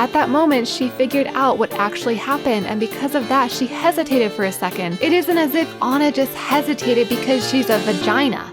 At that moment, she figured out what actually happened, and because of that, she hesitated for a second. It isn't as if Anna just hesitated because she's a vagina.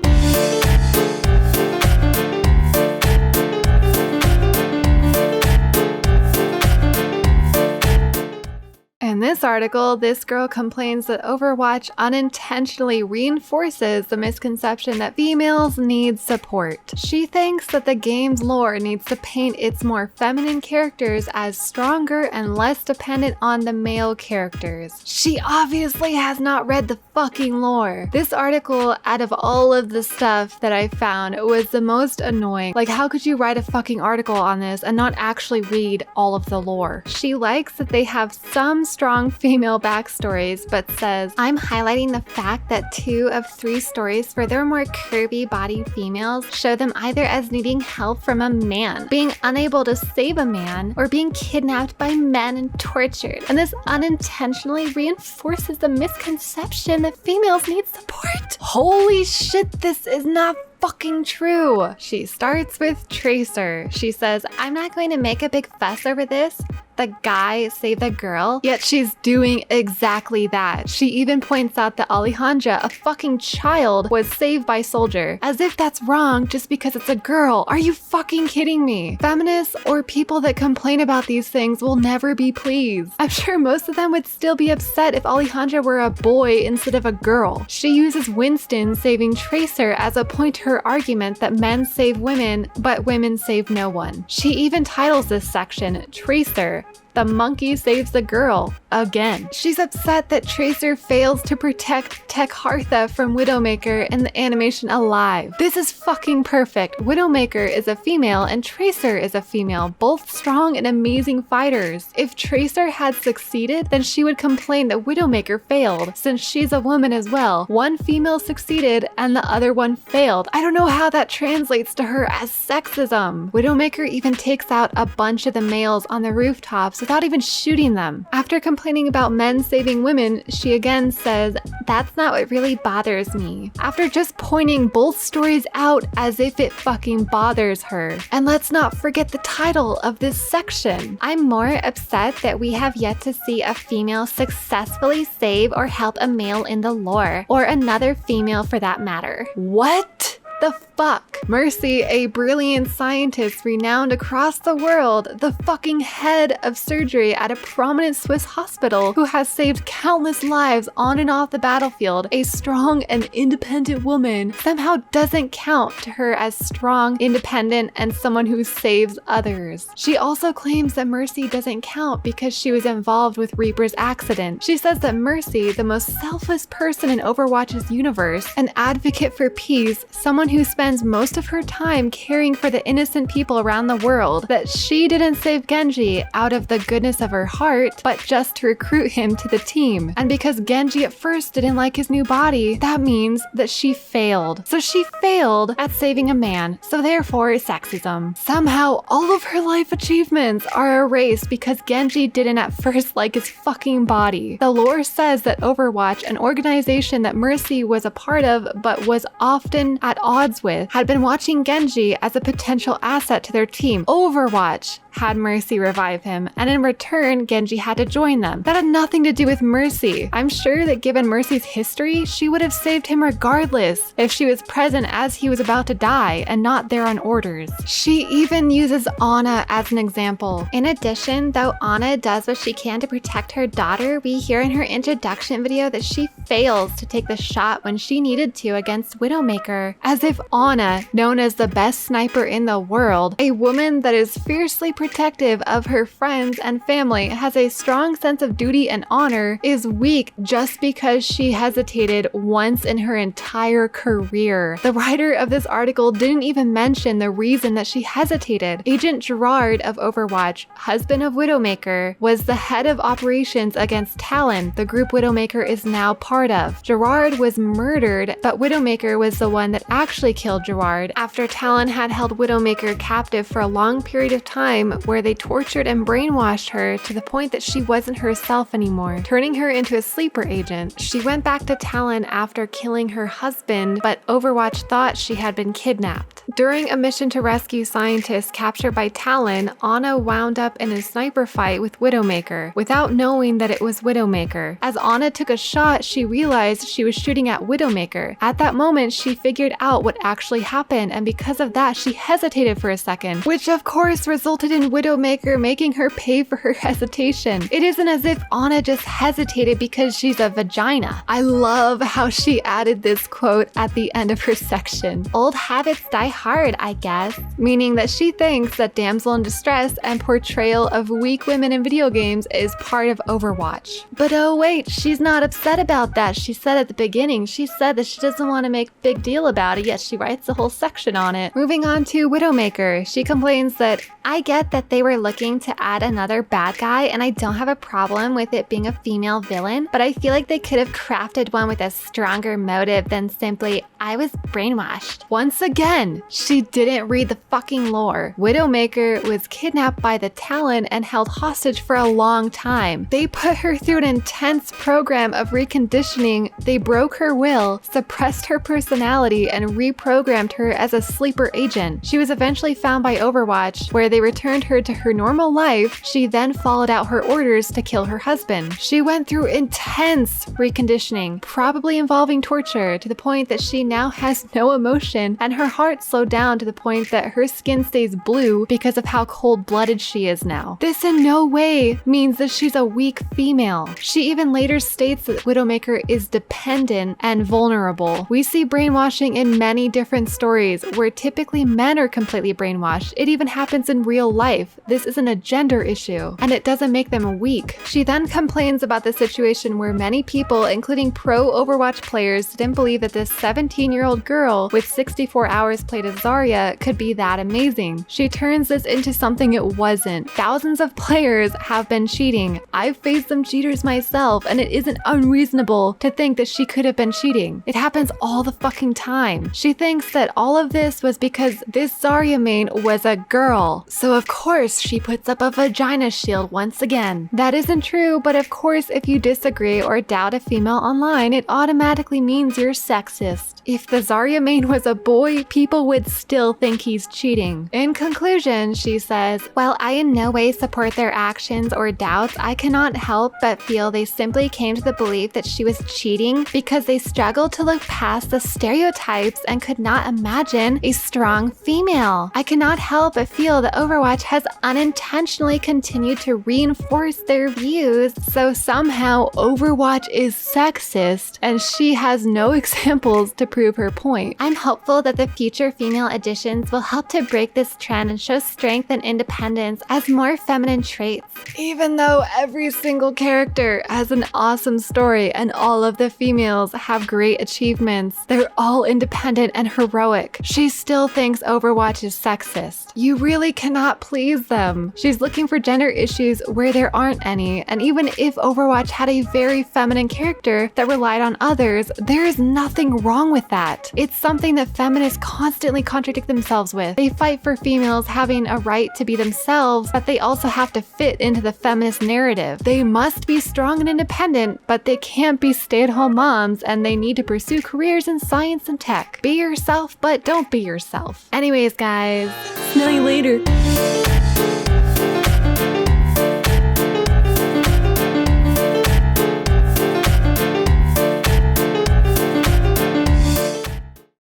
In this article, this girl complains that Overwatch unintentionally reinforces the misconception that females need support. She thinks that the game's lore needs to paint its more feminine characters as stronger and less dependent on the male characters. She obviously has not read the fucking lore. This article, out of all of the stuff that I found, was the most annoying. Like, how could you write a fucking article on this and not actually read all of the lore? She likes that they have some strong female backstories, but says, I'm highlighting the fact that 2 of 3 stories for their more curvy body females show them either as needing help from a man, being unable to save a man, or being kidnapped by men and tortured. And this unintentionally reinforces the misconception that females need support. Holy shit, this is not fucking true. She starts with Tracer. She says, I'm not going to make a big fuss over this. The guy saved the girl, yet she's doing exactly that. She even points out that Alejandra, a fucking child, was saved by Soldier, as if that's wrong just because it's a girl. Are you fucking kidding me? Feminists or people that complain about these things will never be pleased. I'm sure most of them would still be upset if Alejandra were a boy instead of a girl. She uses Winston saving Tracer as a point to her argument that men save women, but women save no one. She even titles this section, Tracer, the monkey saves the girl, again. She's upset that Tracer fails to protect Tekhartha from Widowmaker in the animation alive. This is fucking perfect. Widowmaker is a female and Tracer is a female, both strong and amazing fighters. If Tracer had succeeded, then she would complain that Widowmaker failed, since she's a woman as well. One female succeeded and the other one failed. I don't know how that translates to her as sexism. Widowmaker even takes out a bunch of the males on the rooftops without even shooting them. After complaining about men saving women, she again says, that's not what really bothers me. After just pointing both stories out as if it fucking bothers her. And let's not forget the title of this section. I'm more upset that we have yet to see a female successfully save or help a male in the lore, or another female for that matter. What the fuck? Mercy, a brilliant scientist renowned across the world, the fucking head of surgery at a prominent Swiss hospital who has saved countless lives on and off the battlefield, a strong and independent woman, somehow doesn't count to her as strong, independent, and someone who saves others. She also claims that Mercy doesn't count because she was involved with Reaper's accident. She says that Mercy, the most selfless person in Overwatch's universe, an advocate for peace, someone who spends most of her time caring for the innocent people around the world, that she didn't save Genji out of the goodness of her heart, but just to recruit him to the team. And because Genji at first didn't like his new body, that means that she failed. So she failed at saving a man, so therefore sexism. Somehow, all of her life achievements are erased because Genji didn't at first like his fucking body. The lore says that Overwatch, an organization that Mercy was a part of but was often at odds with, had been watching Genji as a potential asset to their team. Overwatch had Mercy revive him, and in return, Genji had to join them. That had nothing to do with Mercy. I'm sure that given Mercy's history, she would have saved him regardless if she was present as he was about to die and not there on orders. She even uses Anna as an example. In addition, though Anna does what she can to protect her daughter, we hear in her introduction video that she fails to take the shot when she needed to against Widowmaker, as if Anna, known as the best sniper in the world, a woman that is fiercely protective of her friends and family, has a strong sense of duty and honor, is weak just because she hesitated once in her entire career. The writer of this article didn't even mention the reason that she hesitated. Agent Gerard of Overwatch, husband of Widowmaker, was the head of operations against Talon, the group Widowmaker is now part of. Gerard was murdered, but Widowmaker was the one that actually killed Gerard after Talon had held Widowmaker captive for a long period of time where they tortured and brainwashed her to the point that she wasn't herself anymore, turning her into a sleeper agent. She went back to Talon after killing her husband, but Overwatch thought she had been kidnapped. During a mission to rescue scientists captured by Talon, Anna wound up in a sniper fight with Widowmaker, without knowing that it was Widowmaker. As Anna took a shot, she realized she was shooting at Widowmaker. At that moment, she figured out what actually happened, and because of that, she hesitated for a second, which of course resulted in Widowmaker making her pay for her hesitation. It isn't as if Anna just hesitated because she's a vagina. I love how she added this quote at the end of her section. Old habits die hard, I guess. Meaning that she thinks that damsel in distress and portrayal of weak women in video games is part of Overwatch. But oh wait, she's not upset about that. She said at the beginning, she said that she doesn't want to make a big deal about it, yet she writes a whole section on it. Moving on to Widowmaker, she complains that, I get that they were looking to add another bad guy and I don't have a problem with it being a female villain, but I feel like they could have crafted one with a stronger motive than simply, I was brainwashed. Once again, she didn't read the fucking lore. Widowmaker was kidnapped by the Talon and held hostage for a long time. They put her through an intense program of reconditioning. They broke her will, suppressed her personality, and reprogrammed her as a sleeper agent. She was eventually found by Overwatch, where they returned her to her normal life. She then followed out her orders to kill her husband. She went through intense reconditioning, probably involving torture, to the point that she now has no emotion, and her heart slowed down to the point that her skin stays blue because of how cold-blooded she is now. This in no way means that she's a weak female. She even later states that Widowmaker is dependent and vulnerable. We see brainwashing in many different stories where typically men are completely brainwashed. It even happens in real life. This isn't a gender issue, and it doesn't make them weak. She then complains about the situation where many people, including pro Overwatch players, didn't believe that this 17-year-old girl with 64 hours played as Zarya could be that amazing. She turns this into something it wasn't. Thousands of players have been cheating. I've faced some cheaters myself, and it isn't unreasonable to think that she could have been cheating. It happens all the fucking time. She thinks that all of this was because this Zarya main was a girl. So of course she puts up a vagina shield once again. That isn't true, but of course if you disagree or doubt a female online, it automatically means you're sexist. If the Zarya main was a boy, people would still think he's cheating. In conclusion, she says, while I in no way support their actions or doubts, I cannot help but feel they simply came to the belief that she was cheating because they struggled to look past the stereotypes and could not imagine a strong female. I cannot help but feel that Overwatch has unintentionally continued to reinforce their views, so somehow Overwatch is sexist and she has no examples to prove her point. I'm hopeful that the future female additions will help to break this trend and show strength and independence as more feminine traits. Even though every single character has an awesome story and all of the females have great achievements, they're all independent and heroic, she still thinks Overwatch is sexist. You really cannot please them. She's looking for gender issues where there aren't any, and even if Overwatch had a very feminine character that relied on others, there is nothing wrong with that. It's something that feminists constantly contradict themselves with. They fight for females having a right to be themselves, but they also have to fit into the feminist narrative. They must be strong and independent, but they can't be stay-at-home moms, and they need to pursue careers in science and tech. Be yourself, but don't be yourself. Anyways, guys, smell you later.